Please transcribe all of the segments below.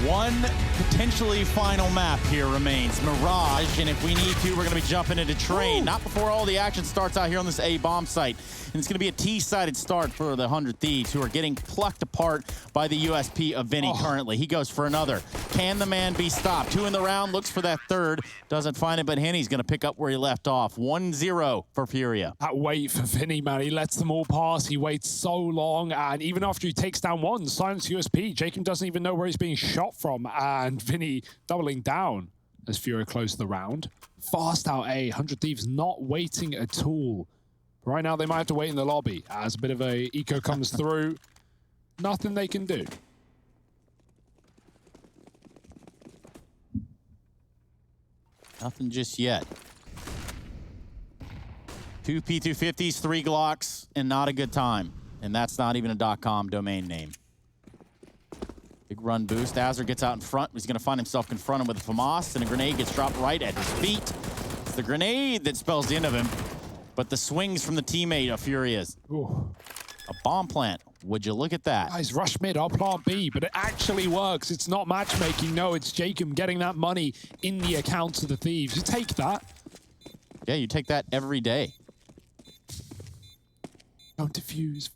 One potentially final map here remains, Mirage, and if we need to, we're gonna be jumping into Train. Not before all the action starts out here on this A bomb site. And it's gonna be a T-sided start for the 100 Thieves, who are getting plucked apart by the USP of Vinny currently. He goes for another. Can the man be stopped? 2 in the round, looks for that third. Doesn't find it, but Henny's gonna pick up where he left off. 1-0 for FURIA. That wait for Vinny, man, he lets them all pass. He waits so long, and even after he takes down one, silence USP, Jacob doesn't even know where he's being shot from, and Vinny doubling down as FURIA close the round. Fast out A, 100 Thieves not waiting at all. Right now, they might have to wait in the lobby as a bit of a eco comes through. Nothing they can do. Nothing just yet. 2 P250s, 3 Glocks, and not a good time. And that's not even a .com domain name. Big run boost. Azur gets out in front. He's going to find himself confronted with a FAMAS, and a grenade gets dropped right at his feet. It's the grenade that spells the end of him, but the swings from the teammate of FURIA's. A bomb plant. Would you look at that? Guys, rush mid, I'll plant B, but it actually works. It's not matchmaking. No, it's Jacob getting that money in the accounts of the Thieves. You take that. Yeah, you take that every day. Don't defuse.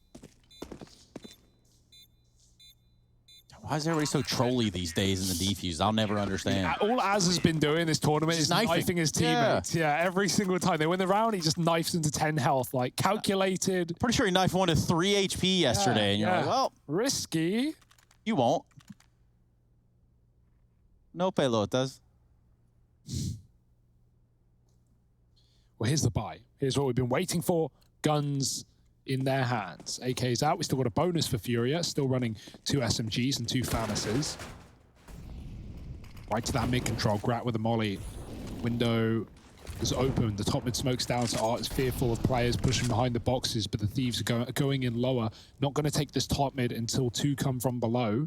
Why is everybody so trolly these days in the defuse? I'll never understand. All Az has been doing this tournament is knifing his teammates. Yeah, every single time they win the round, he just knifes into 10 health, like calculated. Pretty sure he knifed one to 3 HP yesterday, and you're like, well, risky. You won't. No pelotas. Well, here's the buy. Here's what we've been waiting for. Guns in their hands. AK's out. We still got a bonus for FURIA. Still running 2 SMGs and 2 FAMASes. Right to that mid control. Grat with a molly. Window is open. The top mid smokes down, so Art is fearful of players pushing behind the boxes, but the Thieves are going in lower. Not going to take this top mid until 2 come from below.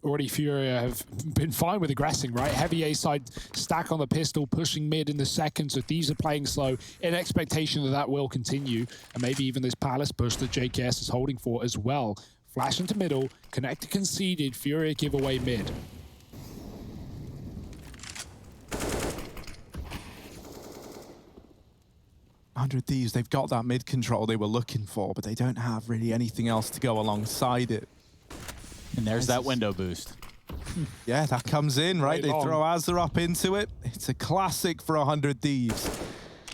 Already FURIA have been fine with aggressing, right? Heavy A side stack on the pistol, pushing mid in the second, so Thieves are playing slow in expectation that that will continue, and maybe even this Palace push that JKS is holding for as well. Flash into middle, connected conceded, FURIA give away mid. Thieves, they've got that mid control they were looking for, but they don't have really anything else to go alongside it. And there's that window boost. Yeah, that comes in, right? They throw Azur up into it. It's a classic for 100 Thieves.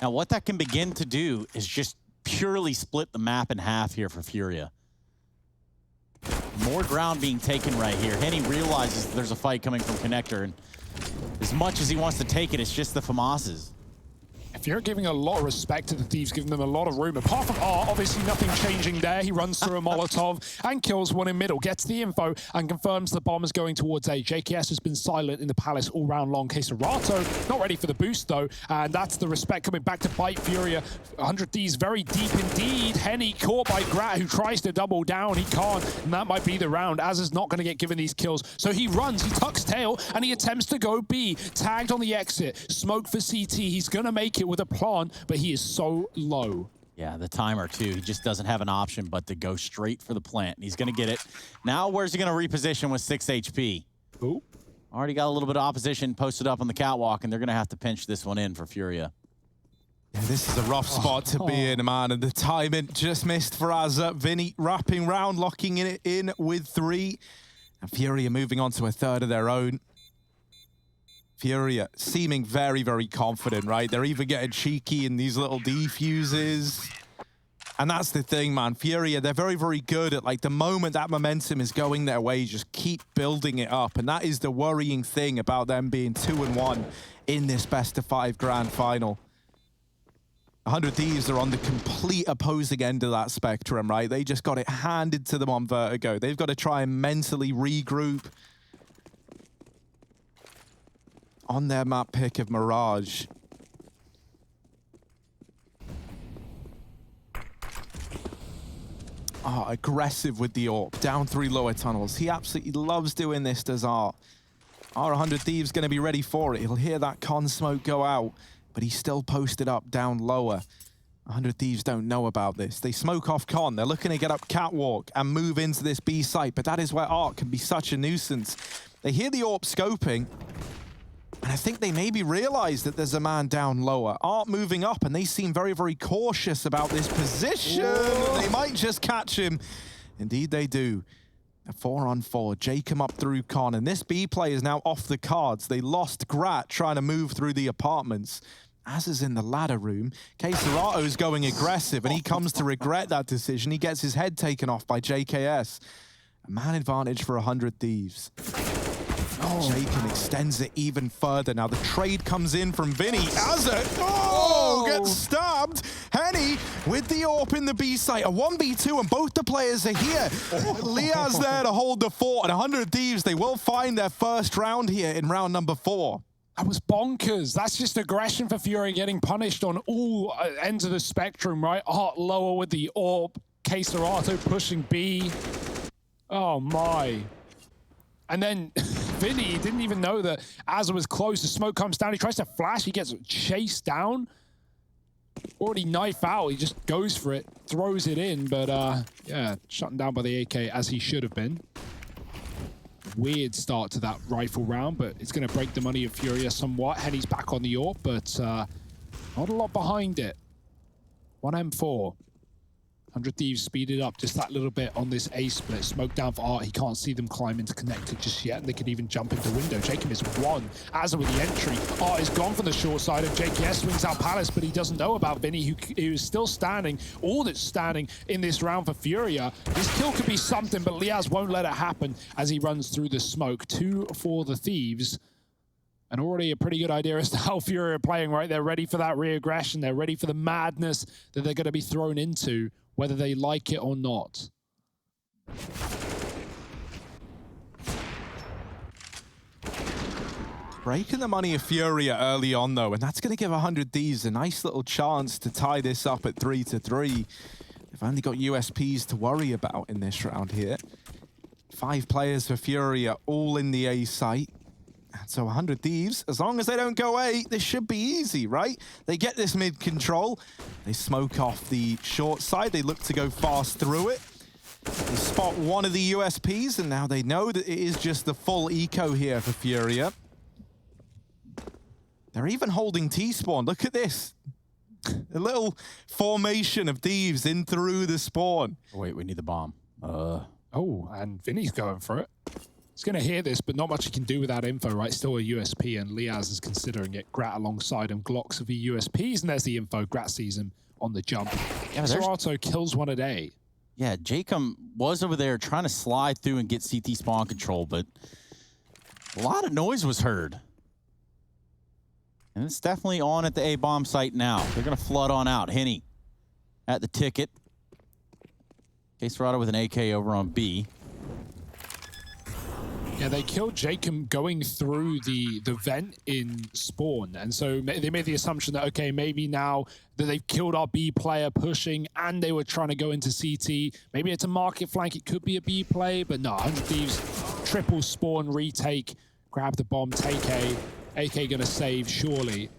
Now, what that can begin to do is just purely split the map in half here for FURIA. More ground being taken right here. Henny realizes there's a fight coming from Connector, and as much as he wants to take it, it's just the FAMASes. FURIA giving a lot of respect to the Thieves, giving them a lot of room. Apart from Art, obviously nothing changing there. He runs through a Molotov and kills one in middle, gets the info and confirms the bomb is going towards A. JKS has been silent in the Palace all round long. Queserato not ready for the boost though, and that's the respect coming back to bite FURIA. 100 Thieves very deep indeed. Henny caught by Grat, who tries to double down. He can't, and that might be the round. Az is not going to get given these kills, so he runs, he tucks tail, and he attempts to go B. Tagged on the exit, smoke for CT. He's going to make it with a plant, but he is so low. Yeah, the timer too. He just doesn't have an option but to go straight for the plant. He's going to get it. Now, where's he going to reposition with 6 HP? Ooh. Already got a little bit of opposition posted up on the catwalk, and they're going to have to pinch this one in for FURIA. Yeah, this is a rough spot to be in, man, and the timing just missed for Azur. Vinny wrapping round, locking it in with 3. And FURIA moving on to a third of their own. FURIA seeming very, very confident, right? They're even getting cheeky in these little defuses. And that's the thing, man. FURIA, they're very, very good at, like, the moment that momentum is going their way, just keep building it up. And that is the worrying thing about them being 2-1 in this best-of-5 grand final. 100 Thieves are on the complete opposing end of that spectrum, right? They just got it handed to them on Vertigo. They've got to try and mentally regroup. On their map pick of Mirage. Aggressive with the AWP. Down 3 lower tunnels. He absolutely loves doing this, does Art. Our 100 Thieves going to be ready for it. He'll hear that con smoke go out, but he's still posted up down lower. 100 Thieves don't know about this. They smoke off Con. They're looking to get up Catwalk and move into this B site, but that is where Art can be such a nuisance. They hear the AWP scoping, and I think they maybe realize that there's a man down lower. Art moving up, and they seem very, very cautious about this position. Whoa. They might just catch him. Indeed, they do. A 4-on-4. Jacob up through Con, and this B play is now off the cards. They lost Grat trying to move through the apartments. As is in the ladder room, K-Serato's going aggressive, and he comes to regret that decision. He gets his head taken off by JKS. A man advantage for 100 Thieves. Jacob extends it even further. Now the trade comes in from Vinny. Azza, gets stabbed. Henny with the AWP in the B site. A 1v2, and both the players are here. Liaz there to hold the fort, and 100 Thieves, they will find their first round here in round number 4. That was bonkers. That's just aggression for FURIA getting punished on all ends of the spectrum, right? Art lower with the AWP. K-Serato pushing B. Oh, my. And then Vinny didn't even know that Azza was close. The smoke comes down. He tries to flash. He gets chased down. Already knife out. He just goes for it, throws it in. But, yeah, shut down by the AK as he should have been. Weird start to that rifle round, but it's going to break the money of FURIA somewhat. Henny's back on the AWP, but not a lot behind it. 1 M4. 100 Thieves speeded up just that little bit on this A split. Smoke down for Art. He can't see them climb into connected just yet, and they could even jump into window. Jacob is 1. Azza with the entry. Art is gone from the short side of JKS. Swings out Palace, but he doesn't know about Vinny, who is still standing. All that's standing in this round for FURIA. This kill could be something, but Liaz won't let it happen as he runs through the smoke. 2 for the Thieves. And already a pretty good idea as to how FURIA are playing, right? They're ready for that re-aggression. They're ready for the madness that they're going to be thrown into, whether they like it or not. Breaking the money of FURIA early on, though, and that's going to give 100 Thieves a nice little chance to tie this up at 3-3. They've only got USPs to worry about in this round here. 5 players for FURIA, all in the A site. And so 100 Thieves, as long as they don't go A, this should be easy, right? They get this mid control. They smoke off the short side. They look to go fast through it. They spot one of the USPs, and now they know that it is just the full eco here for FURIA. They're even holding T-spawn. Look at this. A little formation of Thieves in through the spawn. Oh, wait, we need the bomb. Oh, and Vinny's going for it. He's going to hear this, but not much he can do with that info, right? Still a USP, and Liaz is considering it. Grat alongside him, Glocks of the USPs, and there's the info. Grat sees him on the jump. Yeah, Serato kills one a day. Yeah, Jacob was over there trying to slide through and get CT spawn control, but a lot of noise was heard. And it's definitely on at the A-bomb site now. They're going to flood on out. Henny at the ticket. K-Serrato with an AK over on B. Yeah, they killed Jacob going through the vent in spawn. And so they made the assumption that, okay, maybe now that they've killed our B player pushing and they were trying to go into CT, maybe it's a market flank, it could be a B play, but no, 100 Thieves, triple spawn, retake, grab the bomb, take A. AK gonna save, surely.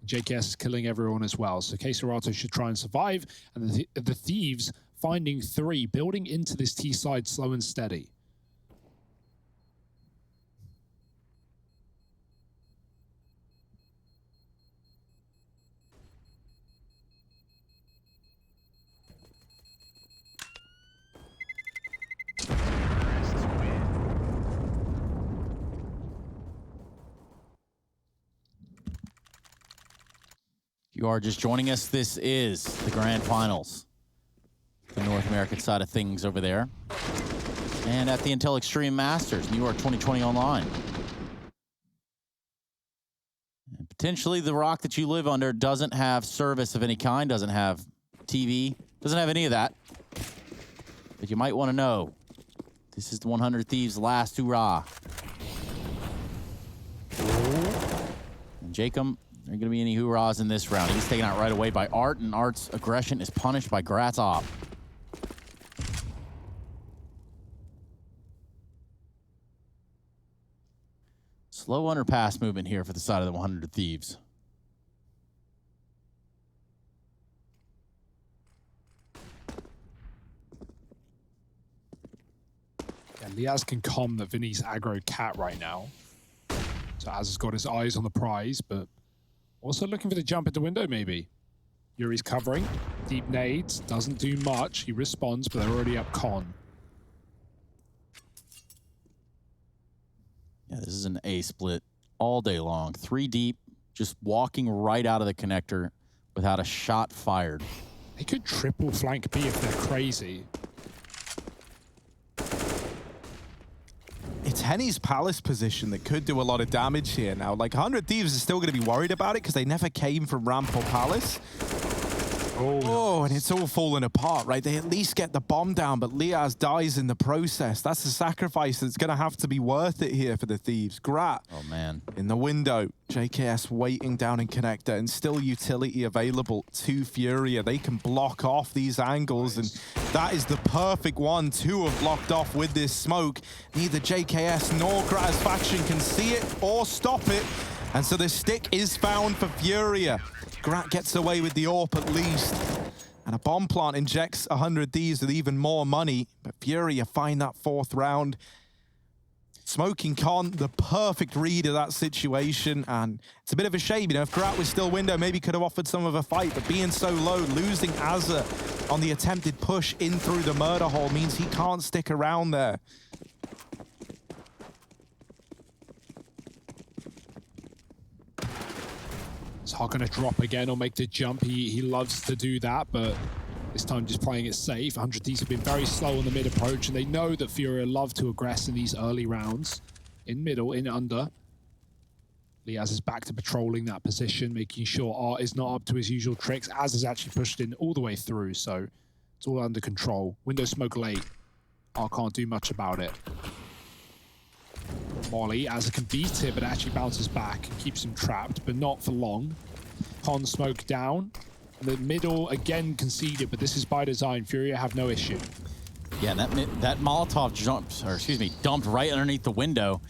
JKS is killing everyone as well. So K-Serrato should try and survive. And the Thieves finding 3, building into this T side slow and steady. You are just joining us. This is the Grand Finals. The North American side of things over there. And at the Intel Extreme Masters, New York 2020 online. And potentially the rock that you live under doesn't have service of any kind, doesn't have TV, doesn't have any of that. But you might want to know, this is the 100 Thieves' last hurrah. And Jacob, there are going to be any hurrahs in this round. He's taken out right away by Art, and Art's aggression is punished by Grat's op. Slow underpass movement here for the side of the 100 Thieves. And Liaz can calm the Vinny's aggro cat right now. So Az has got his eyes on the prize, but also looking for the jump into window maybe. Yuri's covering. Deep nades. Doesn't do much. He responds, but they're already up con. Yeah, this is an A split all day long. 3 deep, just walking right out of the connector without a shot fired. They could triple flank B if they're crazy. It's Henny's Palace position that could do a lot of damage here now. Like, 100 Thieves is still going to be worried about it because they never came from ramp or Palace. Oh, and it's all falling apart, right? They at least get the bomb down, but Liaz dies in the process. That's a sacrifice that's going to have to be worth it here for the Thieves. Grat Oh, man. in the window. JKS waiting down in connector and still utility available to Furia. They can block off these angles, and that is the perfect one to have blocked off with this smoke. Neither JKS nor Grat's faction can see it or stop it, and so the stick is found for Furia. Grat gets away with the AWP at least. And a bomb plant injects 100 Thieves with even more money. But Furia find that 4th round. Smoking Con, the perfect read of that situation. And it's a bit of a shame, you know, if Grat was still window, maybe could have offered some of a fight. But being so low, losing Azza on the attempted push in through the murder hole means he can't stick around there. Is Hawk going to drop again or make the jump? He loves to do that, but this time just playing it safe. 100 Thieves have been very slow on the mid approach, and they know that Furia love to aggress in these early rounds. In middle, in under. Liaz is back to patrolling that position, making sure Art is not up to his usual tricks. Az is actually pushed in all the way through, so it's all under control. Window smoke late. Art can't do much about it. Molly, Az can beat it, but actually bounces back and keeps him trapped, but not for long. Con smoke down. The middle again conceded, but this is by design. Furia have no issue. Yeah, that Molotov jumps, or excuse me, dumped right underneath the window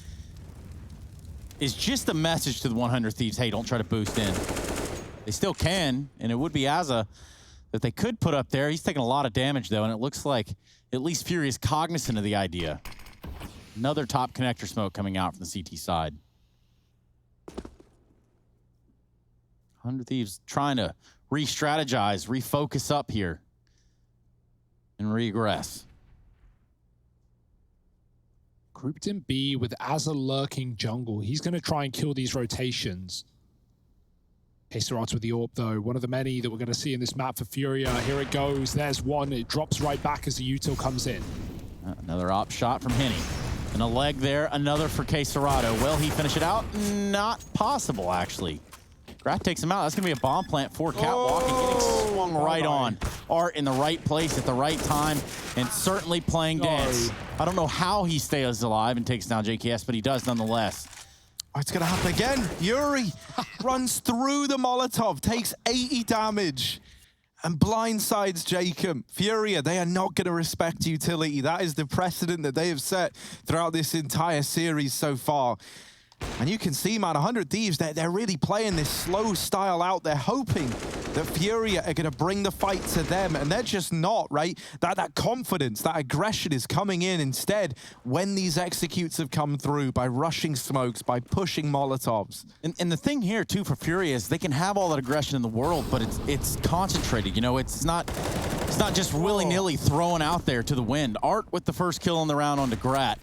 is just a message to the 100 Thieves. Hey, don't try to boost in. They still can, and it would be Azza that they could put up there. He's taking a lot of damage though, and it looks like at least Furia is cognizant of the idea. Another top connector smoke coming out from the CT side. 100 Thieves trying to re-strategize, refocus up here, and regress. Grouped in B with Azza lurking jungle. He's going to try and kill these rotations. Keserats with the AWP though, one of the many that we're going to see in this map for Furia. Here it goes, there's one, it drops right back as the util comes in. Another op shot from Henny. And a leg there, another for Keserado. Will he finish it out? Not possible, actually. Grat takes him out. That's going to be a bomb plant for Catwalk, and getting swung right on. Art in the right place at the right time, and certainly playing dance. I don't know how he stays alive and takes down JKS, but he does nonetheless. Oh, it's going to happen again. Yuri runs through the Molotov, takes 80 damage, and blindsides Jacob. Furia, they are not going to respect utility. That is the precedent that they have set throughout this entire series so far. And you can see, man, 100 Thieves, they're really playing this slow style out. They're hoping that Furia are going to bring the fight to them, and they're just not, right? That confidence, that aggression is coming in instead when these executes have come through by rushing smokes, by pushing Molotovs. And the thing here, too, for Furia is they can have all that aggression in the world, but it's concentrated. You know, it's not just willy-nilly thrown out there to the wind. Art with the first kill on the round onto Grat.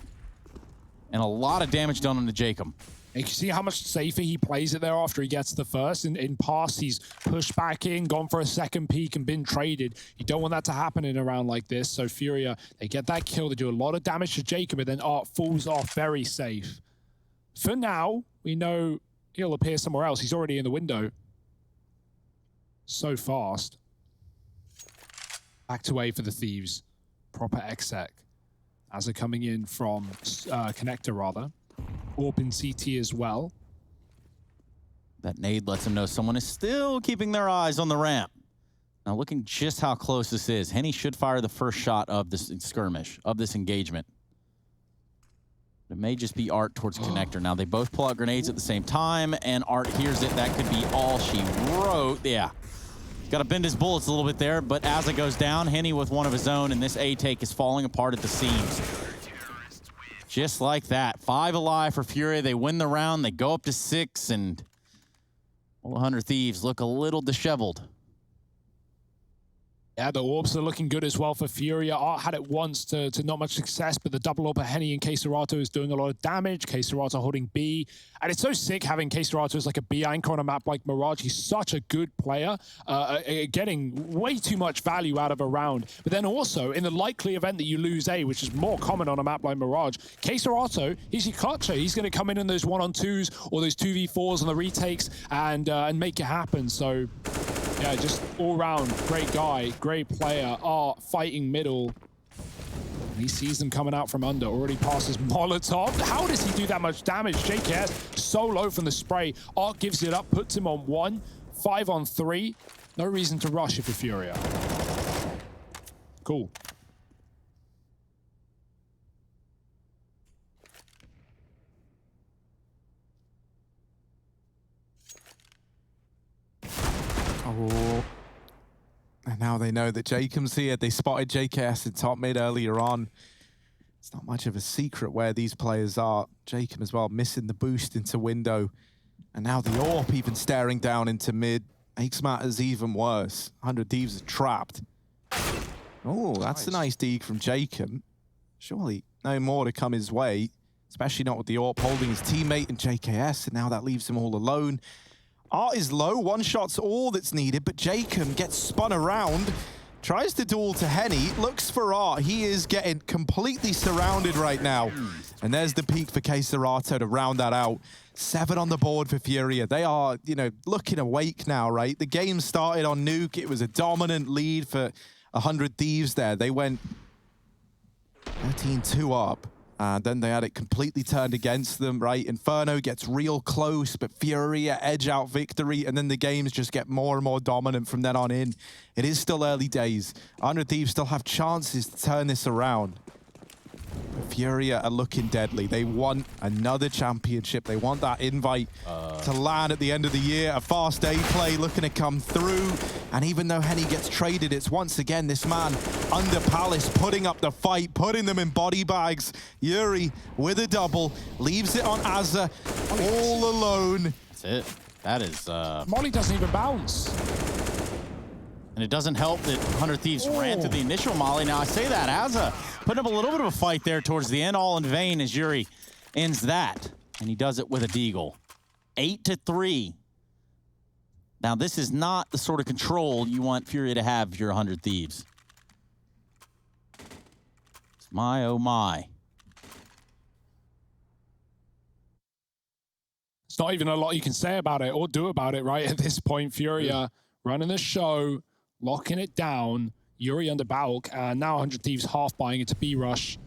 And a lot of damage done onto Jacob. You can see how much safer he plays it there after he gets the first. In past, he's pushed back in, gone for a second peek, and been traded. You don't want that to happen in a round like this. So Furia, they get that kill. They do a lot of damage to Jacob, and then Art falls off very safe. For now, we know he'll appear somewhere else. He's already in the window. So fast. Back to A for the Thieves. Proper exec. As they're coming in from connector, rather. AWP in CT as well. That nade lets them know someone is still keeping their eyes on the ramp. Now looking just how close this is. Henny should fire the first shot of this skirmish, of this engagement. It may just be Art towards connector. Now they both pull out grenades at the same time, and Art hears it. That could be all she wrote. Yeah. Got to bend his bullets a little bit there, but as it goes down, Henny with one of his own, and this A take is falling apart at the seams. Just like that. 5 alive for FURIA. They win the round. They go up to 6, and well, 100 Thieves look a little disheveled. Yeah, the orbs are looking good as well for FURIA. Art had it once to not much success, but the double orb of Henny and K-Serato is doing a lot of damage. K-Serato holding B. And it's so sick having K-Serato as like a B anchor on a map like Mirage. He's such a good player, getting way too much value out of a round. But then also, in the likely event that you lose A, which is more common on a map like Mirage, K-Serato, he's your clutcher. He's going to come in those 1-on-2s or those 2v4s on the retakes and make it happen. So yeah, just all round, great guy, great player. Art fighting middle. He sees them coming out from under, already passes Molotov. How does he do that much damage? JKS so low from the spray. Art gives it up, puts him on 1, 5 on 3. No reason to rush if you're FURIA. Cool. Oh. And now they know that Jacob's here. They spotted JKS in top mid earlier on. It's not much of a secret where these players are. Jacob as well, missing the boost into window. And now the AWP even staring down into mid. Makes matters even worse. 100 Thieves are trapped. Oh, that's a nice dig from Jacob. Surely no more to come his way, especially not with the AWP holding his teammate and JKS, and now that leaves him all alone. Art is low, 1 shot's all that's needed, but Jacob gets spun around, tries to duel to Henny, looks for Art. He is getting completely surrounded right now. And there's the peak for K-Serato to round that out. 7 on the board for FURIA. They are, you know, looking awake now, right? The game started on Nuke. It was a dominant lead for 100 Thieves there. They went 13-2 up. And then they had it completely turned against them, right? Inferno gets real close, but FURIA edge out victory, and then the games just get more and more dominant from then on in. It is still early days. 100 Thieves still have chances to turn this around. But FURIA are looking deadly. They want another championship. They want that invite to land at the end of the year. A fast A play looking to come through. And even though Henny gets traded, it's once again this man under Palace putting up the fight, putting them in body bags. Yuri with a double, leaves it on Azza all alone. That's it. That is... Molly doesn't even bounce. And it doesn't help that 100 Thieves ran through the initial molly. Now, I say that, Azza putting up a little bit of a fight there towards the end, all in vain as Yuri ends that. And he does it with a deagle. 8-3. Now, this is not the sort of control you want FURIA to have if you're 100 Thieves. It's my, oh my. It's not even a lot you can say about it or do about it, right? At this point, FURIA running the show, locking it down. Yuri under Balk, and now 100 Thieves half buying into B-Rush.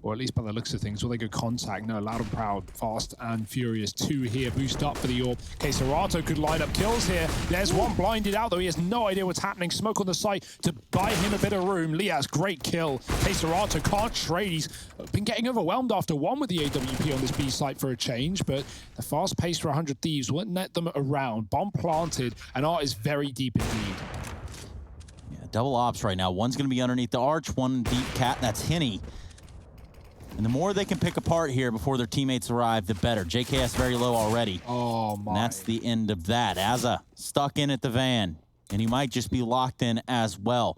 Or at least by the looks of things. Will they go contact? No, loud and proud. Fast and furious. 2 here. Boost up for the AWP. K-Serato could line up kills here. There's one blinded out, though. He has no idea what's happening. Smoke on the site to buy him a bit of room. Liaz, great kill. K-Serato can't trade. He's been getting overwhelmed after 1 with the AWP on this B site for a change, but the fast pace for 100 Thieves won't net them around. Bomb planted, and Art is very deep indeed. Yeah, double ops right now. One's going to be underneath the arch, one deep cat, and that's Henny. And the more they can pick apart here before their teammates arrive, the better. JKS very low already. Oh, my. And that's the end of that. Azza stuck in at the van, and he might just be locked in as well.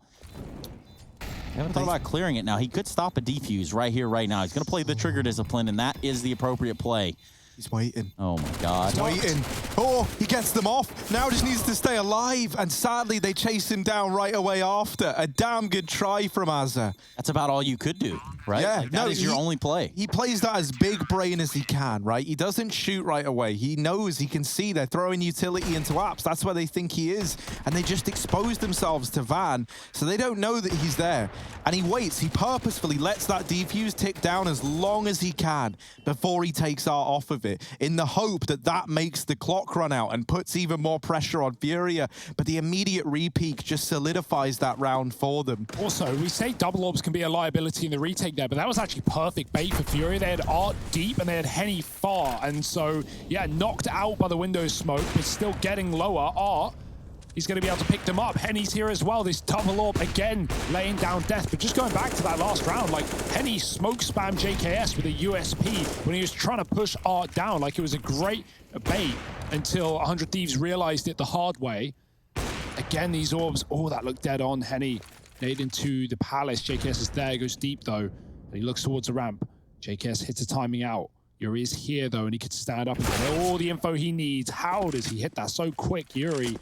I haven't thought about clearing it now. He could stop a defuse right here, right now. He's going to play the trigger discipline, and that is the appropriate play. He's waiting. Oh, my God. He's waiting. Oh, he gets them off. Now just needs to stay alive. And sadly, they chase him down right away after. A damn good try from Azza. That's about all you could do, right? Yeah. Like, that is your only play. He plays that as big brain as he can, right? He doesn't shoot right away. He knows, he can see they're throwing utility into apps. That's where they think he is. And they just expose themselves to Van, so they don't know that he's there. And he waits. He purposefully lets that defuse tick down as long as he can before he takes Art off of it, in the hope that that makes the clock run out and puts even more pressure on FURIA. But the immediate repeak just solidifies that round for them. Also, we say double orbs can be a liability in the retake there, but that was actually perfect bait for FURIA. They had Art deep and they had Henny far. And so, yeah, knocked out by the window smoke, but still getting lower. Art he's going to be able to pick them up. Henny's here as well. This double AWP again laying down death. But just going back to that last round, like Henny smoke spammed JKS with a USP when he was trying to push Art down. Like it was a great bait until 100 Thieves realized it the hard way. Again, these orbs, oh, that looked dead on. Henny nade into the palace. JKS is there, goes deep though. And he looks towards the ramp. JKS hits a timing out. Yuri is here though, and he could stand up and get all the info he needs. How does he hit that so quick, Yuri?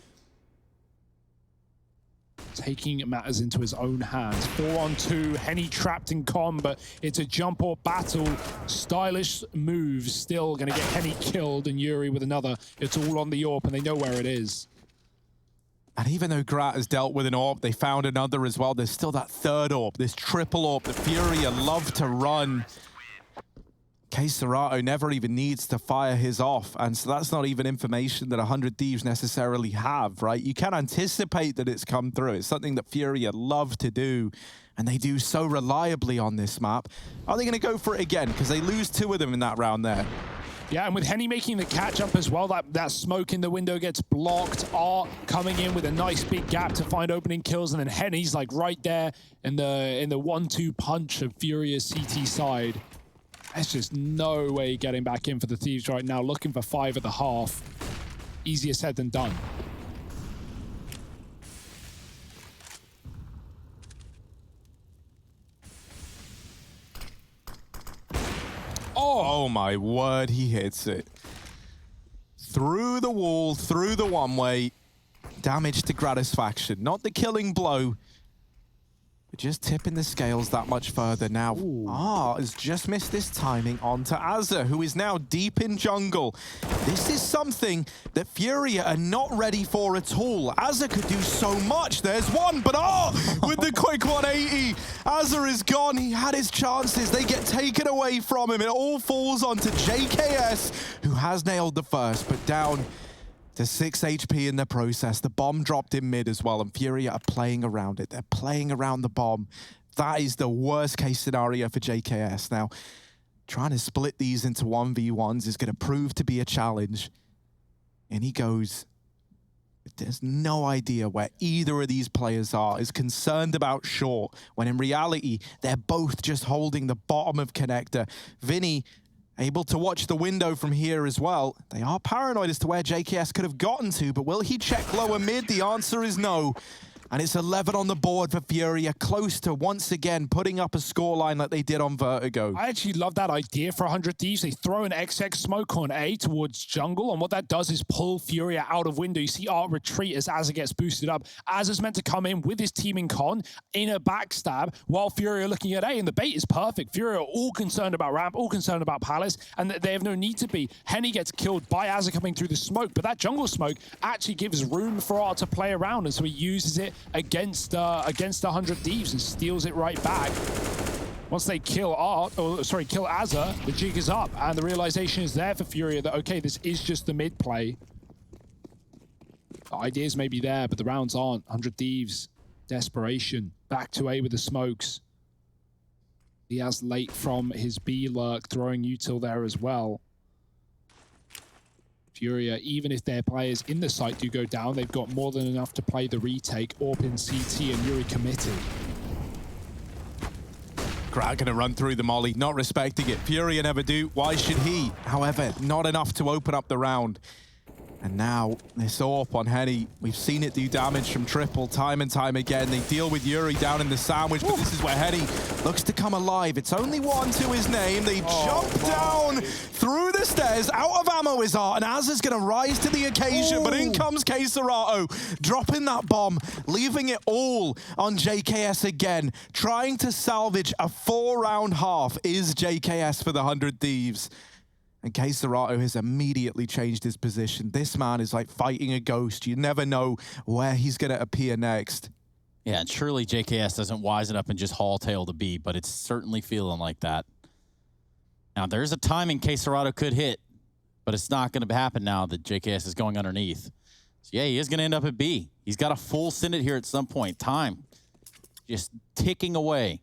Taking matters into his own hands. 4-on-2, Henny trapped in con, but it's a jump or battle. Stylish moves, still gonna get Henny killed, and Yuri with another. It's all on the AWP, and they know where it is. And even though Grat has dealt with an AWP, they found another as well. There's still that third AWP, this triple AWP that FURIA love to run. Serato never even needs to fire his off, and so that's not even information that 100 Thieves necessarily have, right? You can anticipate that it's come through. It's something that FURIA love to do, and they do so reliably on this map. Are they going to go for it again? Because they lose 2 of them in that round there. Yeah, and with Henny making the catch-up as well, that smoke in the window gets blocked. Art coming in with a nice big gap to find opening kills, and then Henny's like right there in the 1-2 punch of FURIA's CT side. There's just no way getting back in for the Thieves right now. Looking for 5 at the half. Easier said than done. Oh my word, he hits it. Through the wall, through the one-way. Damage to Gratisfaction. Not the killing blow. But just tipping the scales that much further now. Has just missed this timing onto Azza, who is now deep in jungle. This is something that FURIA are not ready for at all. Azza could do so much. There's one, but with the quick 180, Azza is gone. He had his chances. They get taken away from him. It all falls onto JKS, who has nailed the first, but down to 6 HP in the process. The bomb dropped in mid as well, and FURIA are playing around it. They're playing around the bomb. That is the worst case scenario for JKS. Now, trying to split these into 1v1s is going to prove to be a challenge. And he goes, there's no idea where either of these players are, is concerned about short, when in reality, they're both just holding the bottom of connector. Vinny able to watch the window from here as well. They are paranoid as to where JKS could have gotten to, but will he check lower mid? The answer is no. And it's 11 on the board for FURIA, close to once again putting up a scoreline like they did on Vertigo. I actually love that idea for 100 Thieves. They throw an XX smoke on A towards jungle, and what that does is pull FURIA out of window. You see Art retreat as Azza gets boosted up. Azza's meant to come in with his team in con, in a backstab, while FURIA looking at A, and the bait is perfect. FURIA are all concerned about ramp, all concerned about palace, and they have no need to be. Henny gets killed by Azza coming through the smoke, but that jungle smoke actually gives room for Art to play around, and so he uses it against 100 Thieves and steals it right back. Once they kill kill Azza, the jig is up, and the realization is there for FURIA that, okay, this is just the mid play. The ideas may be there, but the rounds aren't. 100 Thieves, desperation, back to A with the smokes. He has late from his B lurk, throwing util there as well. FURIA, even if their players in the site do go down, they've got more than enough to play the retake. AWP in CT, and Yuri committed. Grat gonna run through the molly, not respecting it. FURIA never do. Why should he? However, not enough to open up the round. And now, this AWP on Henny, we've seen it do damage from triple time and time again. They deal with Yuri down in the sandwich, but this is where Henny looks to come alive. It's only 1 to his name. They jump down through the stairs. Out of ammo is Art, and Azza's going to rise to the occasion, but in comes Serato, dropping that bomb, leaving it all on JKS again. Trying to salvage a 4-round half is JKS for the 100 Thieves. And Serato has immediately changed his position. This man is like fighting a ghost. You never know where he's going to appear next. Yeah, and surely JKS doesn't wisen up and just haul tail to B, but it's certainly feeling like that. Now, there's a timing Serato could hit, but it's not going to happen now that JKS is going underneath. So, yeah, he is going to end up at B. He's got a full Synod here at some point. Time just ticking away.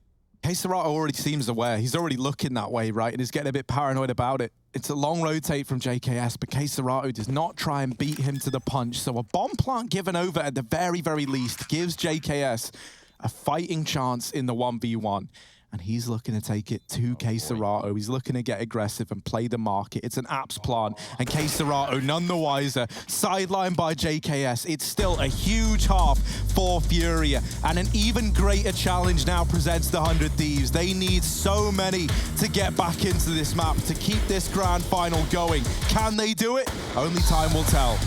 Serato already seems aware. He's already looking that way, right? And is getting a bit paranoid about it. It's a long rotate from JKS, but Serato does not try and beat him to the punch. So a bomb plant given over at the very, very least gives JKS a fighting chance in the 1v1. And he's looking to take it to Serato. He's looking to get aggressive and play the market. It's an apps plan, and Serato none the wiser. Sidelined by JKS. It's still a huge half for FURIA, and an even greater challenge now presents the 100 Thieves. They need so many to get back into this map, to keep this grand final going. Can they do it? Only time will tell.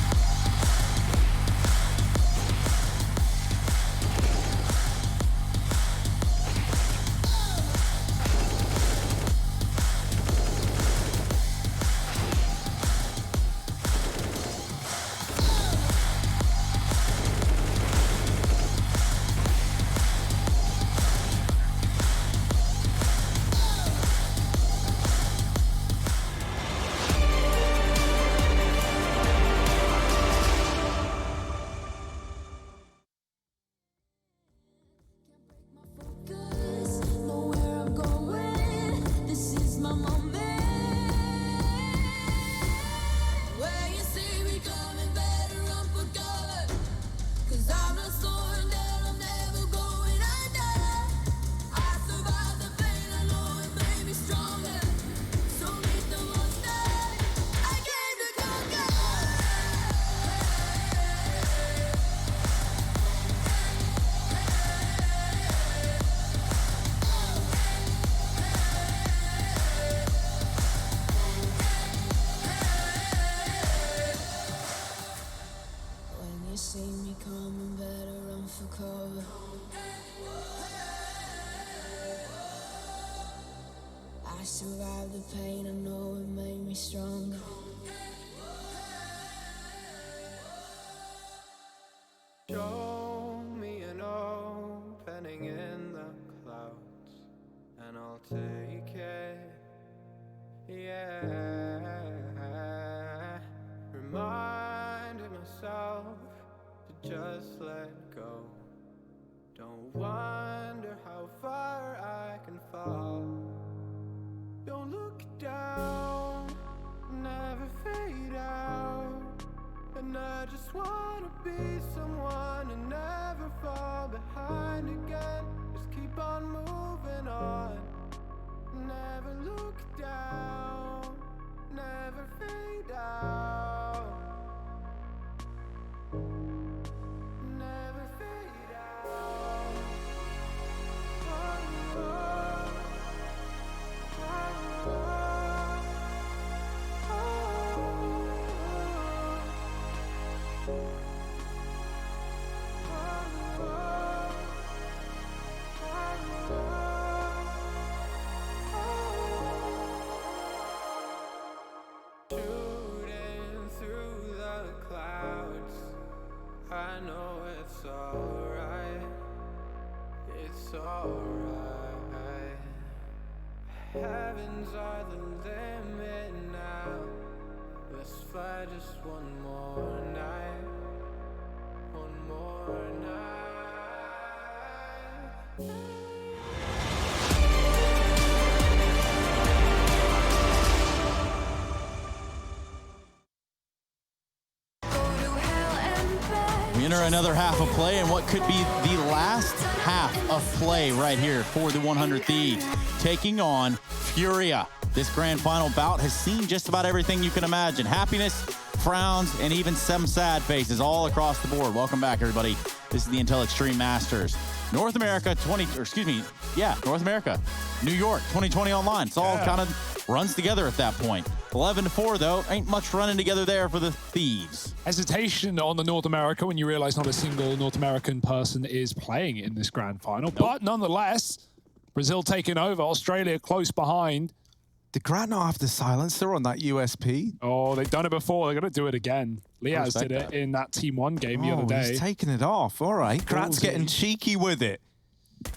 See me coming, better run for cover. I survived the pain, I know it made me stronger. Show me an opening in the clouds, and I'll take it, yeah. Reminding myself to just let go. Don't wonder how far I can fall. Don't look down, never fade out. And I just wanna be someone and never fall behind again. Just keep on moving on. Never look down, never fade out. Never fade out. Oh, oh, oh, shooting through the clouds, I know it's alright, it's alright. Heavens are the limit now. Let's fly just one more night, one more night. We enter another half of play, and what could be the last half of play right here for the 100 Thieves, taking on FURIA. This grand final bout has seen just about everything you can imagine. Happiness, frowns, and even some sad faces all across the board. Welcome back, everybody. This is the Intel Extreme Masters. North America, North America, New York, 2020 online. It's all kind of runs together at that point. 11-4, though. Ain't much running together there for the Thieves. Hesitation on the North America when you realize not a single North American person is playing in this grand final. But nonetheless, Brazil taking over, Australia close behind. Did Grant not have the silencer on that USP? Oh, they've done it before. They're going to do it again. Liaz did it in that Team 1 game the other day. He's taking it off. All right. Grant's getting cheeky with it.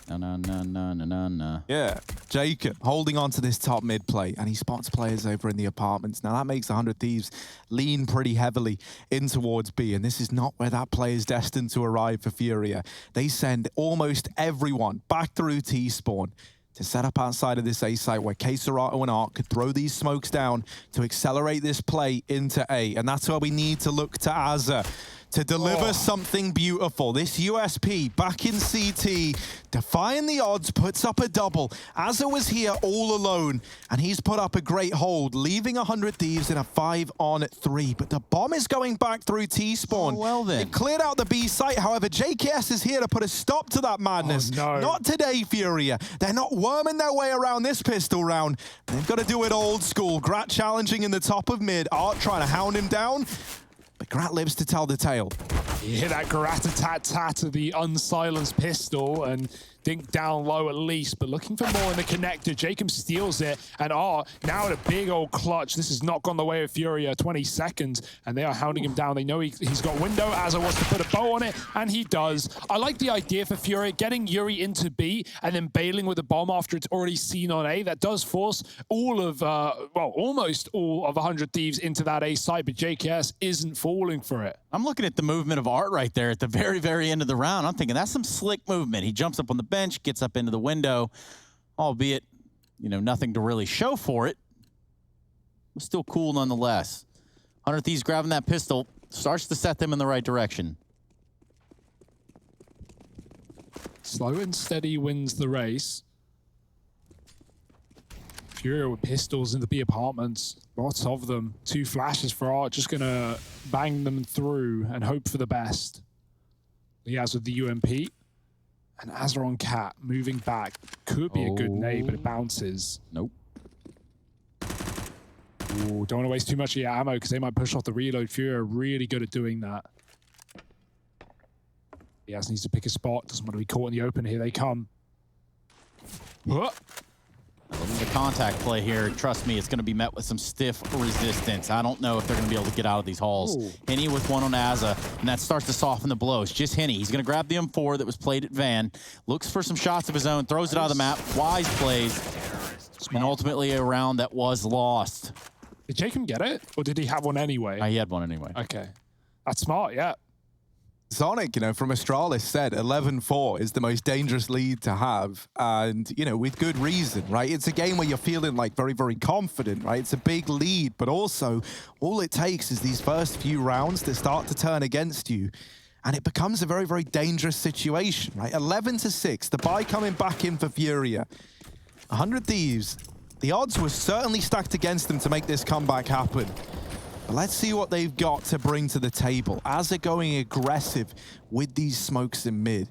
No. Yeah. Jacob holding on to this top mid play, and he spots players over in the apartments. Now that makes the 100 Thieves lean pretty heavily in towards B, and this is not where that play is destined to arrive for FURIA. They send almost everyone back through T-spawn. to set up outside of this A site where K-Serato and Art could throw these smokes down to accelerate this play into A. And that's where we need to look to Azza to deliver something beautiful. This USP back in CT, defying the odds, puts up a double. Azza was here all alone, and he's put up a great hold, leaving 100 Thieves in a 5-on-3. But the bomb is going back through T-spawn. Oh, well then. It cleared out the B site. However, JKS is here to put a stop to that madness. Oh, no. Not today, Furia. They're not worming their way around this pistol round. They've got to do it old school. Grat challenging in the top of mid. Art trying to hound him down. But Grat lives to tell the tale. You hear that grat-a-tat-tat of the unsilenced pistol and Dink down low at least, but looking for more in the connector. Jacob steals it, and now in a big old clutch. This has not gone the way of Furia. 20 seconds, and they are hounding him down. They know he's got window. Azza wants to put a bow on it, and he does. I like the idea for Furia, getting Yuri into B and then bailing with the bomb after it's already seen on A. That does force all of, well, almost all of 100 Thieves into that A side, but JKS isn't falling for it. I'm looking at the movement of Art right there at the very, very end of the round. I'm thinking that's some slick movement. He jumps up on the bench, gets up into the window, albeit, you know, nothing to really show for it. But still cool nonetheless. 100 Thieves grabbing that pistol, starts to set them in the right direction. Slow and steady wins the race. Furia with pistols in the B apartments. Lots of them. 2 flashes for Art. Just going to bang them through and hope for the best. Liaz with the UMP. And Azza on Cat moving back. Could be a good nade, but it bounces. Nope. Ooh, don't want to waste too much of your ammo because they might push off the reload. Furia are really good at doing that. Liaz needs to pick a spot. Doesn't want to be caught in the open. Here they come. The contact play here, trust me, it's going to be met with some stiff resistance. I don't know if they're going to be able to get out of these halls. Ooh. Henny with one on Azza, and that starts to soften the blows. Just Henny. He's going to grab the M4 that was played at Van, looks for some shots of his own, throws it out of the map, wise plays, and ultimately a round that was lost. Did Jacob get it? Or did he have one anyway? He had one anyway. Okay. That's smart, yeah. Sonic, you know, from Astralis said 11-4 is the most dangerous lead to have. And, you know, with good reason, right? It's a game where you're feeling like very, very confident, right? It's a big lead, but also all it takes is these first few rounds to start to turn against you. And it becomes a very, very dangerous situation, right? 11-6, the buy coming back in for Furia. 100 Thieves, the odds were certainly stacked against them to make this comeback happen. But let's see what they've got to bring to the table. As they're going aggressive with these smokes in mid,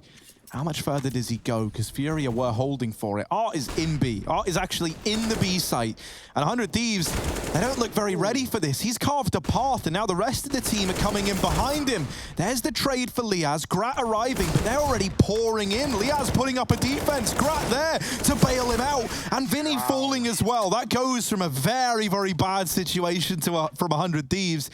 how much further does he go? Because Furia were holding for it. Art is in B. Art is actually in the B site. And 100 Thieves, they don't look very ready for this. He's carved a path, and now the rest of the team are coming in behind him. There's the trade for Liaz. Grat arriving, but they're already pouring in. Liaz putting up a defense. Grat there to bail him out. And Vinny falling as well. That goes from a very, very bad situation to from 100 Thieves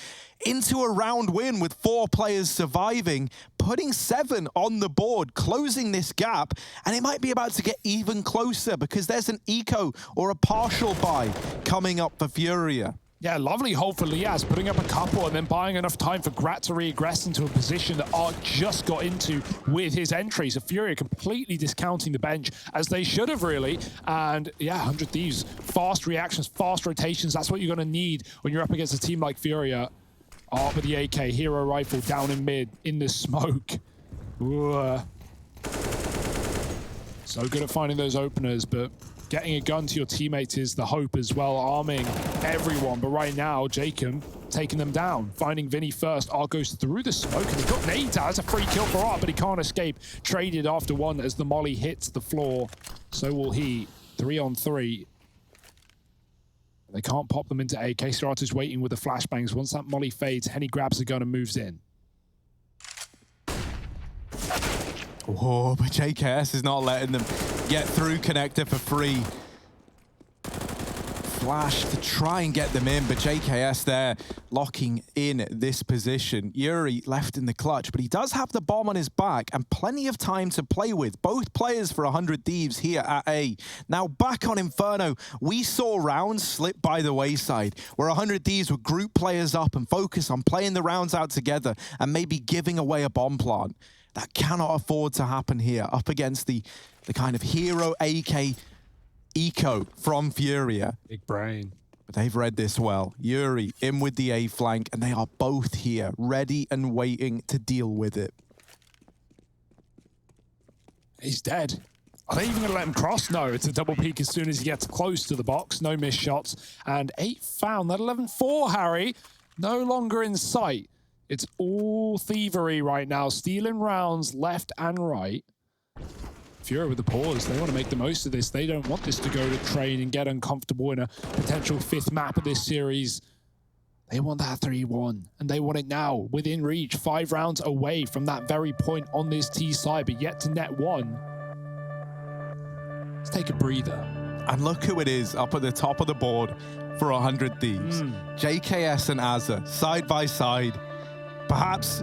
into a round win with 4 players surviving, putting 7 on the board, closing this gap, and it might be about to get even closer because there's an eco or a partial buy coming up for Furia. Yeah, lovely hold for Liaz, putting up a couple and then buying enough time for Grat to regress into a position that Art just got into with his entry. So Furia completely discounting the bench, as they should have really. And yeah, 100 Thieves, fast reactions, fast rotations. That's what you're going to need when you're up against a team like Furia. Art with the AK, hero rifle down in mid, in the smoke. Ooh. So good at finding those openers, but getting a gun to your teammates is the hope as well, arming everyone. But right now, Jacob taking them down, finding Vinny first. Art goes through the smoke, and he's got nades out. That's a free kill for Art, but he can't escape. Traded after one as the molly hits the floor. So will he. 3-on-3. They can't pop them into A. K-Serato's waiting with the flashbangs. Once that molly fades, Henny grabs the gun and moves in. Oh, but JKS is not letting them get through connector for free. Flash to try and get them in, but JKS there locking in this position. Yuri left in the clutch, but he does have the bomb on his back and plenty of time to play with. Both players for 100 Thieves here at A. Now back on Inferno, we saw rounds slip by the wayside where 100 Thieves would group players up and focus on playing the rounds out together and maybe giving away a bomb plant. That cannot afford to happen here up against the kind of hero AK eco from FURIA. Big brain. But they've read this well. Yuri in with the A flank, and they are both here, ready and waiting to deal with it. He's dead. Are they even going to let him cross? No, it's a double peek as soon as he gets close to the box. No missed shots. And 8 found. That 11-4, Harry, no longer in sight. It's all thievery right now. Stealing rounds left and right. FURIA with the pause. They want to make the most of this. They don't want this to go to train and get uncomfortable in a potential 5th map of this series. They want that 3-1, and they want it now, within reach, 5 rounds away from that very point on this T side, but yet to net 1. Let's take a breather. And look who it is up at the top of the board for 100 Thieves. JKS and Azza, side by side. Perhaps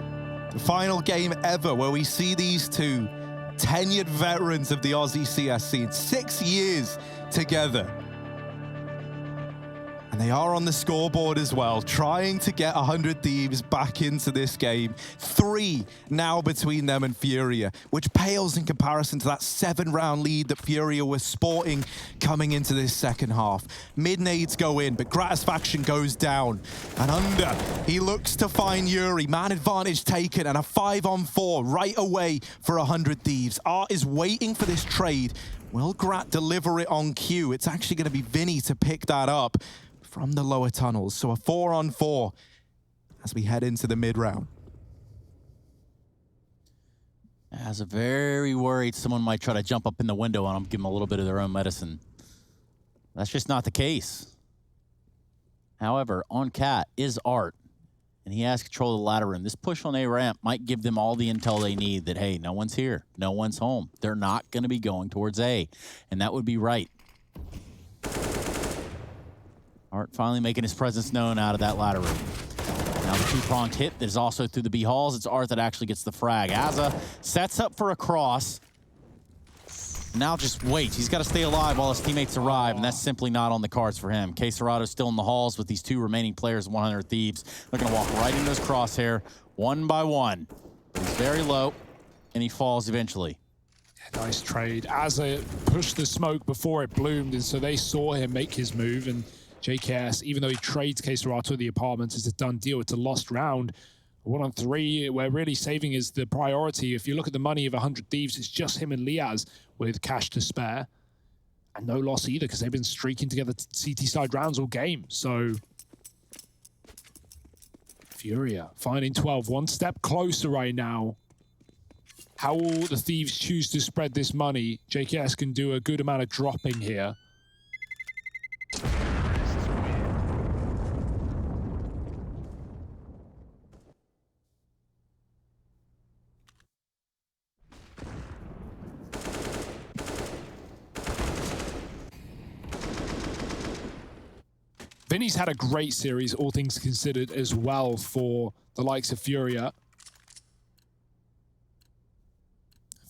the final game ever where we see these two tenured veterans of the Aussie CS scene, 6 years together. And they are on the scoreboard as well, trying to get 100 Thieves back into this game. 3 now between them and FURIA, which pales in comparison to that 7-round lead that FURIA was sporting coming into this second half. Mid nades go in, but Gratisfaction goes down. And under, he looks to find Yuri. Man advantage taken, and a 5-on-4 right away for 100 Thieves. Art is waiting for this trade. Will Grat deliver it on cue? It's actually going to be Vinny to pick that up from the lower tunnels. So a 4-on-4 as we head into the mid-round. As a very worried someone might try to jump up in the window on him, give them a little bit of their own medicine. That's just not the case. However, on Cat is Art, and he has control of the ladder room. This push on A ramp might give them all the intel they need that, hey, no one's here, no one's home. They're not going to be going towards A, and that would be right. Art finally making his presence known out of that ladder room. Now the 2-pronged hit that is also through the B halls. It's Art that actually gets the frag. Azza sets up for a cross. Now just waits. He's got to stay alive while his teammates arrive, and that's simply not on the cards for him. K Serrato's still in the halls with these 2 remaining players, 100 Thieves. They're going to walk right into his crosshair, one by one. He's very low, and he falls eventually. Nice trade. Azza pushed the smoke before it bloomed, and so they saw him make his move, and JKS, even though he trades K Serrato the apartments, it's a done deal. It's a lost round. 1-on-3, where really saving is the priority. If you look at the money of 100 Thieves, it's just him and Liaz with cash to spare. And no loss either, because they've been streaking together CT side rounds all game. So FURIA finding 12, 1 step closer right now. How will the Thieves choose to spread this money? JKS can do a good amount of dropping here. Vinny's had a great series, all things considered, as well for the likes of FURIA.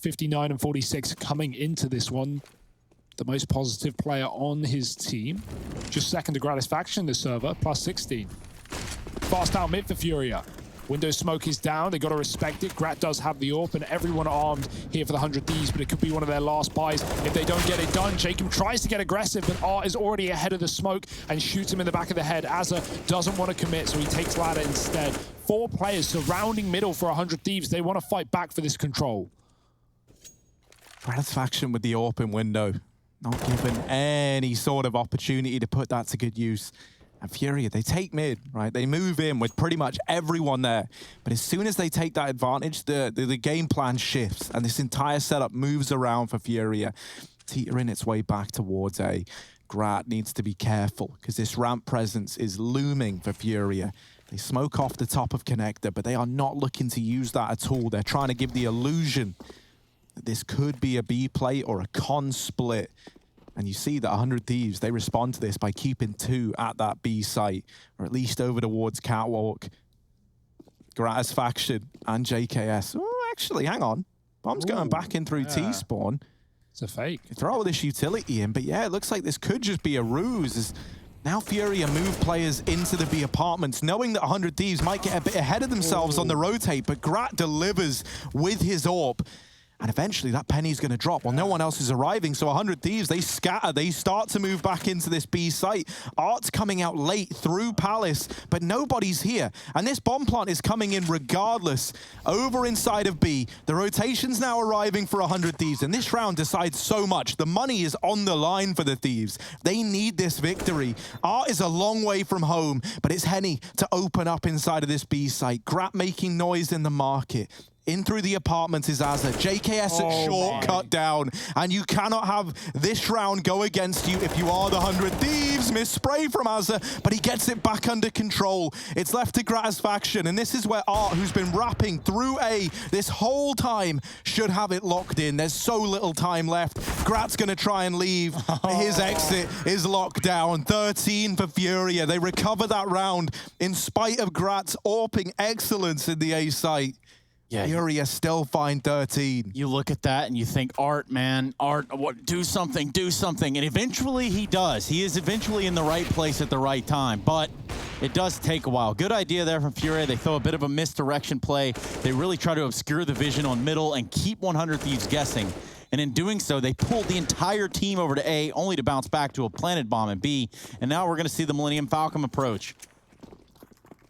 59 and 46 coming into this one. The most positive player on his team. Just second to Gratisfaction, the server, plus 16. Fast out mid for FURIA. Window smoke is down. They got to respect it. Grat does have the AWP, and everyone armed here for the 100 Thieves, but it could be one of their last buys if they don't get it done. Jacob tries to get aggressive, but Art is already ahead of the smoke and shoots him in the back of the head. Azza doesn't want to commit, so he takes ladder instead. 4 players surrounding middle for 100 Thieves. They want to fight back for this control. Gratisfaction with the open window. Not given any sort of opportunity to put that to good use. And FURIA, they take mid, right? They move in with pretty much everyone there. But as soon as they take that advantage, the game plan shifts, and this entire setup moves around for FURIA, teetering its way back towards A. Grat needs to be careful, because this ramp presence is looming for FURIA. They smoke off the top of connector, but they are not looking to use that at all. They're trying to give the illusion that this could be a B play or a con split. And you see that 100 Thieves, they respond to this by keeping 2 at that B site, or at least over towards Catwalk. Gratisfaction and JKS. Oh, actually, hang on. Bomb's going back in through T-spawn. It's a fake. Throw this utility in, but yeah, it looks like this could just be a ruse. As now FURIA move players into the B apartments, knowing that 100 Thieves might get a bit ahead of themselves on the rotate, but Grat delivers with his AWP. And eventually that penny's going to drop. Well, no one else is arriving, so 100 Thieves, they scatter. They start to move back into this B site. Art's coming out late through Palace, but nobody's here. And this bomb plant is coming in regardless. Over inside of B, the rotation's now arriving for 100 Thieves, and this round decides so much. The money is on the line for the Thieves. They need this victory. Art is a long way from home, but it's Henny to open up inside of this B site. Grat making noise in the market. In through the apartment is Azza. JKS at short, cut down. And you cannot have this round go against you if you are the 100 Thieves. Miss spray from Azza, but he gets it back under control. It's left to Grat's faction, and this is where Art, who's been rapping through A this whole time, should have it locked in. There's so little time left. Grat's gonna try and leave. His exit is locked down. 13 for Furia. They recover that round in spite of Grat's AWPing excellence in the A site. Yeah, Furia still find 13. You look at that and you think, Art, man, Art, what? Do something, do something. And eventually he does. He is eventually in the right place at the right time, but it does take a while. Good idea there from Furia. They throw a bit of a misdirection play. They really try to obscure the vision on middle and keep 100 Thieves guessing. And in doing so, they pulled the entire team over to A, only to bounce back to a planted bomb in B. And now we're going to see the Millennium Falcon approach.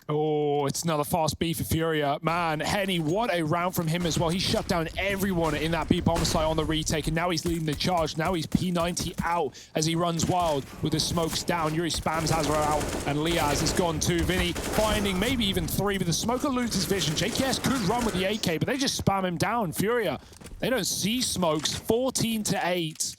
Oh, it's another fast B for Furia. Man, Henny, what a round from him as well. He shut down everyone in that B bomb site on the retake, and now he's leading the charge. Now he's P90 out as he runs wild with the smokes down. Yuri spams Azra out, and Liaz is gone too. Vinny finding maybe even 3, but the smoker loses vision. JKS could run with the AK, but they just spam him down. Furia, they don't see smokes. 14-8.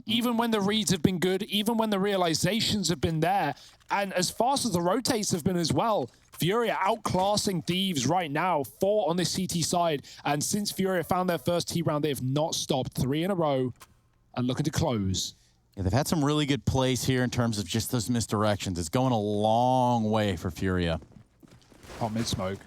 Even when the reads have been good, even when the realizations have been there, and as fast as the rotates have been as well, Furia outclassing Thieves right now, 4 on this CT side, and since Furia found their first T round, they have not stopped. 3 in a row and looking to close. Yeah, they've had some really good plays here in terms of just those misdirections. It's going a long way for Furia. Hot mid smoke.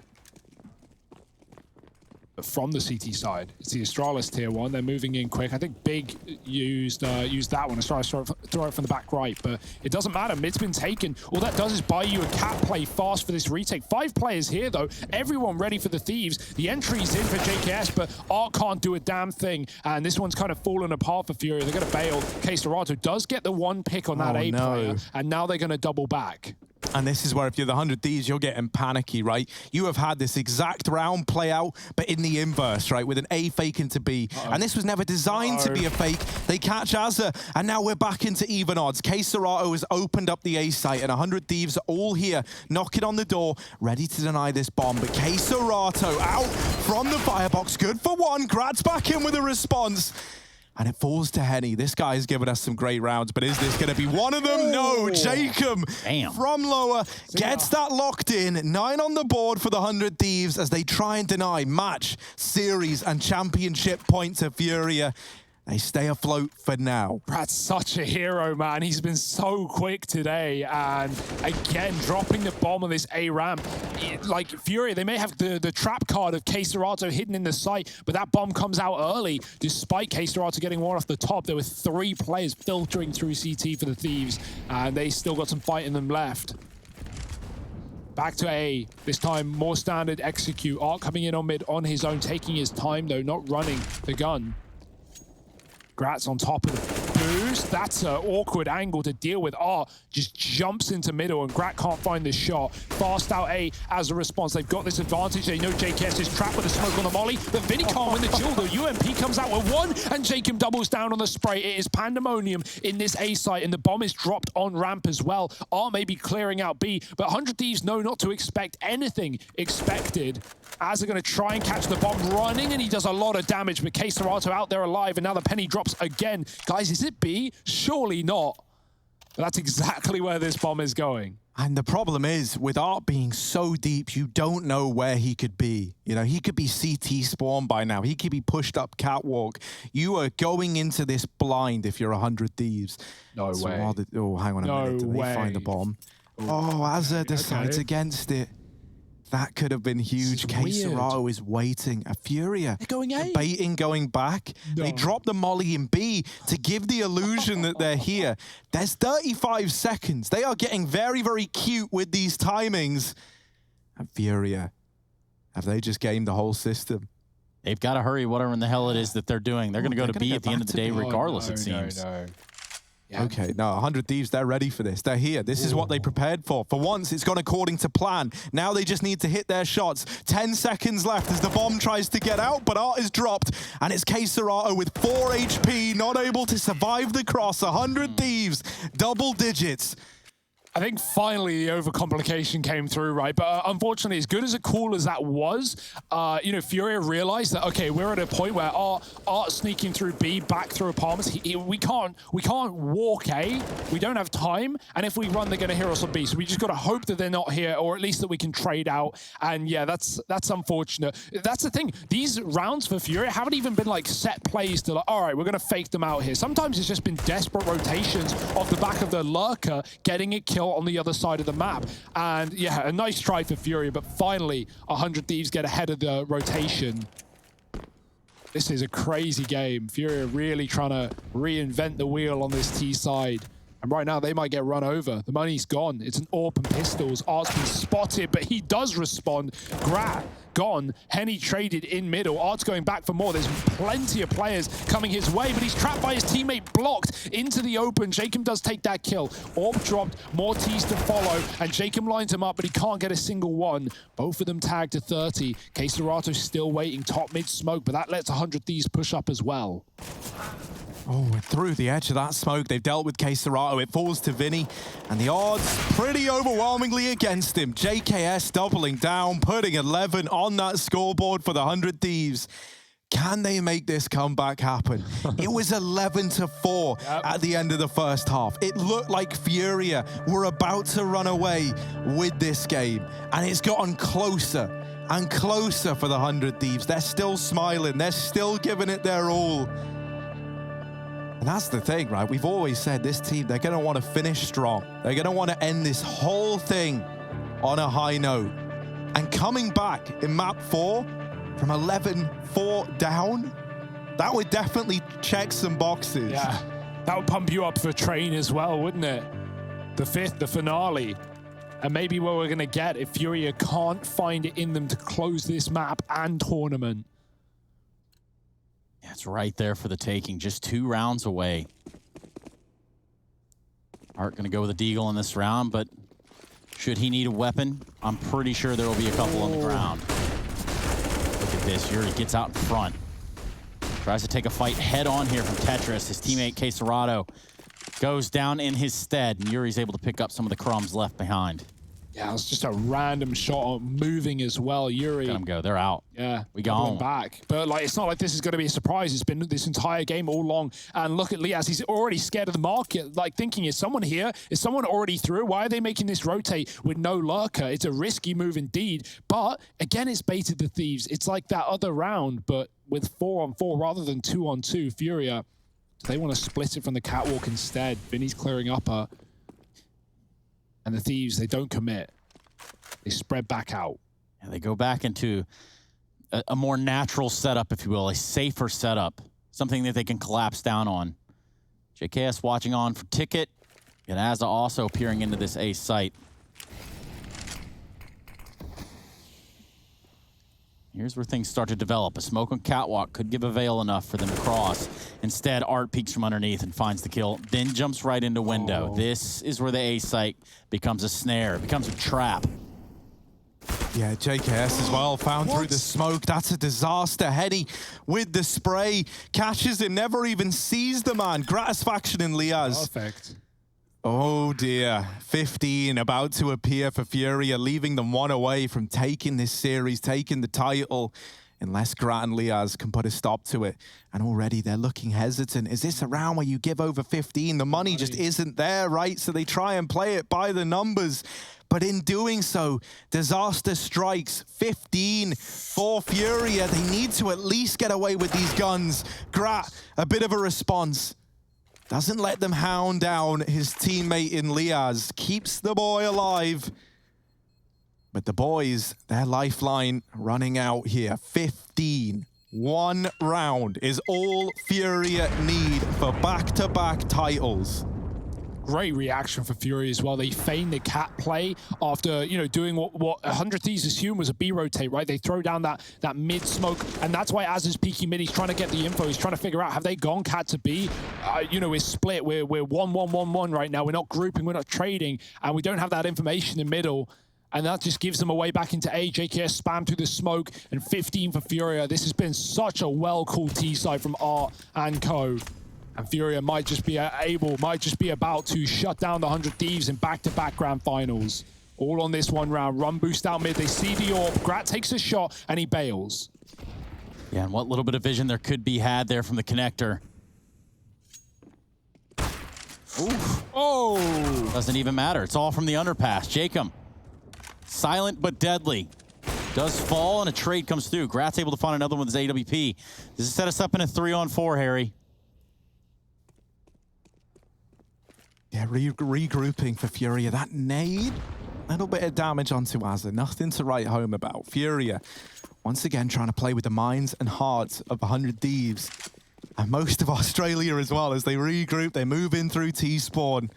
But from the CT side, it's the Astralis tier 1. They're moving in quick. I think Big used that one. Astralis throw it from the back right, but it doesn't matter. Mid's been taken. All that does is buy you a cat play fast for this retake. 5 players here, though. Everyone ready for the Thieves. The entry's in for JKS, but Art can't do a damn thing. And this one's kind of fallen apart for Furia. They're going to bail. K-Serato does get the 1 pick on that A player, and now they're going to double back. And this is where if you're the 100 Thieves, you're getting panicky, right? You have had this exact round play out, but in the inverse, right? With an A fake into B. And this was never designed to be a fake. They catch Azza, and now we're back into even odds. K-Serato has opened up the A site, and 100 Thieves are all here, knocking on the door, ready to deny this bomb. But K-Serato out from the firebox. Good for 1. Grad's back in with a response. And it falls to Henny. This guy's given us some great rounds, but is this going to be one of them? No, Jacob from lower gets that locked in. 9 on the board for the 100 Thieves as they try and deny match, series, and championship points to Furia. They stay afloat for now. Brad's such a hero, man. He's been so quick today. And again, dropping the bomb on this A ramp. Like Furia, they may have the trap card of K-Serato hidden in the site, but that bomb comes out early. Despite K-Serato getting 1 off the top, there were 3 players filtering through CT for the Thieves, and they still got some fight in them left. Back to A, this time more standard execute. Art coming in on mid on his own, taking his time though, not running the gun. Grat's on top of the boost. That's an awkward angle to deal with. Art just jumps into middle, and Grat can't find this shot. Fast out A as a response. They've got this advantage. They know JKS is trapped with the smoke on the molly, but Vinny can't win the kill though. UMP comes out with 1, and Jacob doubles down on the spray. It is pandemonium in this A site, and the bomb is dropped on ramp as well. Art may be clearing out B, but 100 Thieves know not to expect anything expected, as they're going to try and catch the bomb running, and he does a lot of damage, but K-Serato out there alive, and now the penny drops again. Guys, is it B? Surely not. But that's exactly where this bomb is going. And the problem is, with Art being so deep, you don't know where he could be. You know, he could be CT spawn by now. He could be pushed up catwalk. You are going into this blind if you're 100 Thieves. No way. Oh, hang on a minute. Did they find the bomb? Oh, Azza decides against it. That could have been huge. K-Serato is waiting. A Furia. They're going A. Baiting, going back. No. They drop the molly in B to give the illusion that they're here. There's 35 seconds. They are getting very, very cute with these timings. And Furia, have they just gamed the whole system? They've got to hurry whatever in the hell it is that they're doing. They're going to go to B at the end of the day regardless, it seems. Yeah. Okay, no, 100 Thieves, they're ready for this. They're here. This is what they prepared for. For once, it's gone according to plan. Now they just need to hit their shots. 10 seconds left as the bomb tries to get out, but Art is dropped. And it's K-Serato with 4 HP, not able to survive the cross. 100 Thieves, double digits. I think finally the overcomplication came through, right? But unfortunately, as good as a call as that was, you know, FURIA realized that, okay, we're at a point where Art sneaking through B, back through apartments. We can't walk A. We don't have time. And if we run, they're going to hear us on B. So we just got to hope that they're not here, or at least that we can trade out. And yeah, that's unfortunate. That's the thing. These rounds for FURIA haven't even been like set plays to like, all right, we're going to fake them out here. Sometimes it's just been desperate rotations off the back of the lurker, getting it killed on the other side of the map. And yeah, a nice try for FURIA, but finally 100 Thieves get ahead of the rotation. This is a crazy game. FURIA really trying to reinvent the wheel on this T side. And right now they might get run over. The money's gone. It's an AWP and pistols. Art's been spotted, but he does respond. Grat gone. Henny traded in middle. Art's going back for more. There's plenty of players coming his way, but he's trapped by his teammate, blocked into the open. Jacob does take that kill. AWP dropped, more T's to follow, and Jacob lines him up, but he can't get a single one. Both of them tagged to 30. K-Serato still waiting, top mid smoke, but that lets 100 Thieves push up as well. Oh, through the edge of that smoke, they've dealt with K-Serato. It falls to Vinny, and the odds pretty overwhelmingly against him. JKS doubling down, putting 11 on that scoreboard for the 100 Thieves. Can they make this comeback happen? It was 11-4 at the end of the first half. It looked like FURIA were about to run away with this game, and it's gotten closer and closer for the 100 Thieves. They're still smiling. They're still giving it their all. And that's the thing, right? We've always said this team, they're going to want to finish strong. They're going to want to end this whole thing on a high note. And coming back in map 4 from 11-4 down, that would definitely check some boxes. Yeah, that would pump you up for train as well, wouldn't it? The 5th, the finale. And maybe what we're going to get if FURIA can't find it in them to close this map and tournament. It's right there for the taking, just 2 rounds away. Art going to go with a deagle in this round, but should he need a weapon, I'm pretty sure there will be a couple on the ground. Look at this, Yuri gets out in front. Tries to take a fight head on here from Tetris. His teammate K-Serato goes down in his stead, and Yuri's able to pick up some of the crumbs left behind. Yeah, it was just a random shot moving as well. Yuri. Let them go. They're out. Yeah, we gone back. But like, it's not like this is going to be a surprise. It's been this entire game all long. And look at Liaz. He's already scared of the market. Like thinking, is someone here? Is someone already through? Why are they making this rotate with no lurker? It's a risky move indeed. But again, it's baited the Thieves. It's like that other round, but with 4-on-4 rather than 2-on-2. FURIA, they want to split it from the catwalk instead. Vinny's clearing upper. And the Thieves, they don't commit. They spread back out. And they go back into a more natural setup, if you will, a safer setup, something that they can collapse down on. JKS watching on for Ticket, and Azza also peering into this A site. Here's where things start to develop. A smoke on catwalk could give a veil enough for them to cross. Instead, Art peeks from underneath and finds the kill, then jumps right into window. This is where the A site becomes a snare, becomes a trap. Yeah, JKS as well, found through the smoke. That's a disaster. Henny with the spray, catches him, never even sees the man. Gratisfaction in Liaz. Perfect. Oh dear, 15 about to appear for FURIA, leaving them 1 away from taking this series, taking the title, unless Grat and Liaz can put a stop to it. And already they're looking hesitant. Is this a round where you give over 15? The money just isn't there, right? So they try and play it by the numbers. But in doing so, disaster strikes. 15 for FURIA. They need to at least get away with these guns. Grat, a bit of a response. Doesn't let them hound down his teammate in Liaz. Keeps the boy alive. But the boys, their lifeline running out here. 15. 1 round is all FURIA need for back-to-back titles. Great reaction for FURIA as well. They feigned the cat play after, you know, doing what 100 Thieves assumed was a B rotate, right? They throw down that mid smoke, and that's why Az is peeking mid. He's trying to get the info. He's trying to figure out, have they gone cat to B? You know, we're split. We're 1-1-1-1 right now. We're not grouping. We're not trading, and we don't have that information in middle. And that just gives them a way back into A. JKS spam through the smoke, and 15 for FURIA. This has been such a well-called T-side from Art and Co. And FURIA might just be about to shut down the 100 Thieves in back-to-back grand finals. All on this one round. Run boost out mid. They see the AWP. Grat takes a shot, and he bails. Yeah, and what little bit of vision there could be had there from the connector. Oof. Oh! Doesn't even matter. It's all from the underpass. Jacob, silent but deadly. Does fall, and a trade comes through. Grat's able to find another one with his AWP. Does it set us up in a 3-on-4, Harry? Yeah, regrouping for FURIA. That nade, a little bit of damage onto Azza. Nothing to write home about. FURIA, once again, trying to play with the minds and hearts of 100 Thieves. And most of Australia as well. As they regroup, they move in through T-spawn.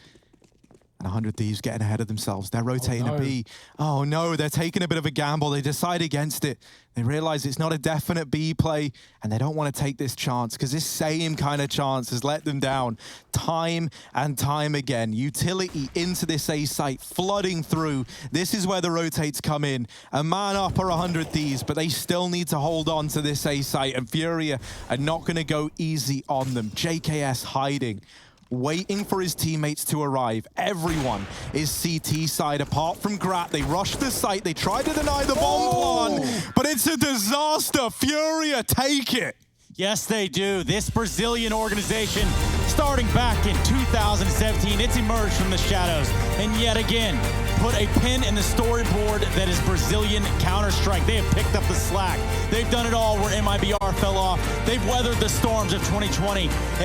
And 100 Thieves getting ahead of themselves. They're rotating a B. Oh no, they're taking a bit of a gamble. They decide against it. They realize it's not a definite B play, and they don't want to take this chance, because this same kind of chance has let them down time and time again. Utility into this A site, flooding through. This is where the rotates come in. A man up are 100 Thieves, but they still need to hold on to this A site, and FURIA are not going to go easy on them. JKS hiding, waiting for his teammates to arrive. Everyone is CT side apart from Grat. They rush the site. They try to deny the bomb plan, but it's a disaster. FURIA take it. Yes, they do. This Brazilian organization, starting back in 2017, it's emerged from the shadows, and yet again, put a pin in the storyboard that is Brazilian Counter-Strike. They have picked up the slack. They've done it all where MIBR fell off. They've weathered the storms of 2020. And